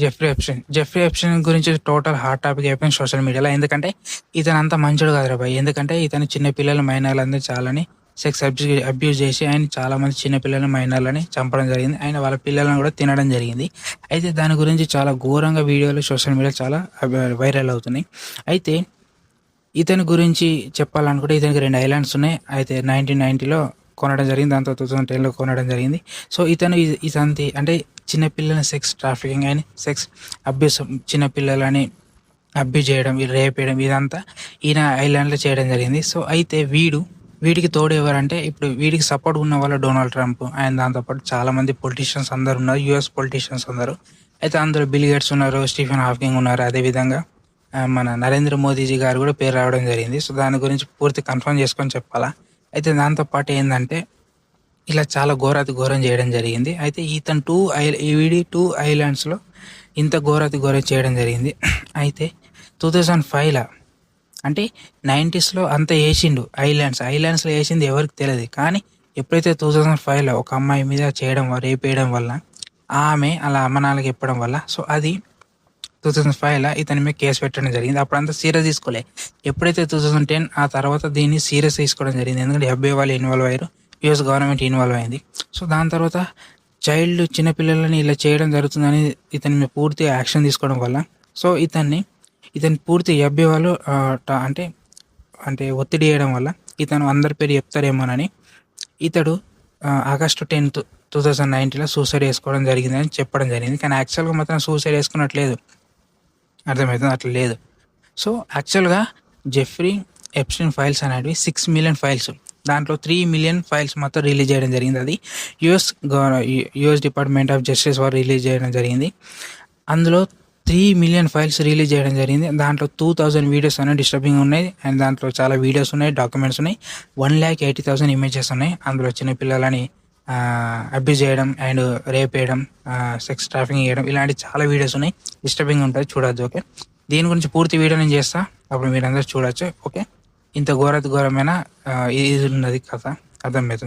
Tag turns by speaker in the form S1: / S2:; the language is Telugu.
S1: జెఫ్రీ ఎప్స్టైన్ గురించి టోటల్ హాట్ టాపిక్ అయిపోయింది సోషల్ మీడియాలో. ఎందుకంటే ఇతను అంత మంచోడు కాదురా భయ్. ఎందుకంటే ఇతను చిన్న పిల్లల మైనర్లందరూ చాలాని సెక్స్ అబ్యూస్ చేసి ఆయన చాలా మంది చిన్న పిల్లల మైనర్లని చంపడం జరిగింది. ఆయన వాళ్ళ పిల్లలను కూడా తినడం జరిగింది. అయితే దాని గురించి చాలా ఘోరంగా వీడియోలు సోషల్ మీడియా చాలా వైరల్ అవుతున్నాయి. అయితే ఇతని గురించి చెప్పాలనుకుంటే ఇతనికి 2 ఐలాండ్స్ ఉన్నాయి. అయితే 1990లో కొనడం జరిగింది, దాంతో 2010లో కొనడం జరిగింది. సో ఇతనికి అంటే చిన్నపిల్లల సెక్స్ ట్రాఫికింగ్ అని సెక్స్ అబ్యూస్ చిన్నపిల్లలని అబ్యూస్ చేయడం, రేప్ చేయడం ఇదంతా ఈయన ఐలాండ్లో చేయడం జరిగింది. సో అయితే వీడికి తోడు ఎవరంటే ఇప్పుడు వీడికి సపోర్ట్ ఉన్న వాళ్ళు డొనాల్డ్ ట్రంప్ అండ్ దాంతోపాటు చాలామంది పొలిటీషియన్స్ అందరు ఉన్నారు, యూఎస్ పొలిటీషియన్స్ అందరూ. అయితే అందులో బిల్ గేట్స్ ఉన్నారు, స్టీఫెన్ హాకింగ్ ఉన్నారు, అదేవిధంగా మన నరేంద్ర మోదీజీ గారు కూడా పేరు రావడం జరిగింది. సో దాని గురించి పూర్తి కన్ఫర్మ్ చేసుకొని చెప్పాలా. అయితే దాంతోపాటు ఏంటంటే ఇలా చాలా ఘోరం చేయడం జరిగింది. అయితే ఇతను 2 ఐలాండ్స్లో ఇంత ఘోరం చేయడం జరిగింది. అయితే 2005లో అంటే 90స్లో అంత వేసిండు ఐలాండ్స్లో వేసింది ఎవరికి తెలియదు. కానీ ఎప్పుడైతే 2005లో ఒక అమ్మాయి మీద రేప్ చేయడం వల్ల ఆమె అలా అమ్మనాన్నకి చెప్పడం వల్ల సో అది 2005లో ఇతని మీద కేసు పెట్టడం జరిగింది. అప్పుడు అంతా సీరియస్ తీసుకోలే. ఎప్పుడైతే 2010 ఆ తర్వాత దీన్ని సీరియస్ తీసుకోవడం జరిగింది. ఎందుకంటే FBI వాళ్ళు ఇన్వాల్వ్ అయ్యారు, యూఎస్ గవర్నమెంట్ ఇన్వాల్వ్ అయింది. సో దాని తర్వాత చిన్నపిల్లలని ఇలా చేయడం జరుగుతుందని ఇతని మీద పూర్తి యాక్షన్ తీసుకోవడం వల్ల సో ఇతన్ని పూర్తి FBI వాళ్ళు అంటే ఒత్తిడి చేయడం వల్ల ఇతను అందరి పేరు చెప్తారేమోనని ఇతడు ఆగస్టు 10th 2019లో సూసైడ్ చేసుకోవడం జరిగిందని చెప్పడం జరిగింది. కానీ యాక్చువల్గా మాత్రం సూసైడ్ వేసుకున్నట్లేదు, అర్థమవుతుంది, అట్లా లేదు. సో యాక్చువల్గా జెఫ్రీ ఎప్స్టైన్ ఫైల్స్ అనేవి 6 మిలియన్ ఫైల్స్, దాంట్లో 3 మిలియన్ ఫైల్స్ మొత్తం రిలీజ్ చేయడం జరిగింది. అది యుఎస్ డిపార్ట్మెంట్ ఆఫ్ జస్టిస్ వారు రిలీజ్ చేయడం జరిగింది. అందులో 3 మిలియన్ ఫైల్స్ రిలీజ్ చేయడం జరిగింది. దాంట్లో 2000 వీడియోస్ అనేవి డిస్టర్బింగ్ ఉన్నాయి అండ్ దాంట్లో చాలా వీడియోస్ ఉన్నాయి, డాక్యుమెంట్స్ ఉన్నాయి, 1,80,000 ఇమేజెస్ ఉన్నాయి. అందులో చిన్నపిల్లలని అబ్యూజ్ చేయడం అండ్ రేప్ చేయడం, సెక్స్ ట్రాఫికింగ్ చేయడం ఇలాంటి చాలా వీడియోస్ ఉన్నాయి, డిస్టర్బింగ్ ఉంటుంది, చూడొచ్చు. ఓకే, దీని గురించి పూర్తి వీడియో నేను చేస్తా, అప్పుడు మీరు అందరూ చూడొచ్చు. ఓకే, ఇంత ఘోరమైన ఇది ఉన్నది కథ, అర్థమవుతుందా?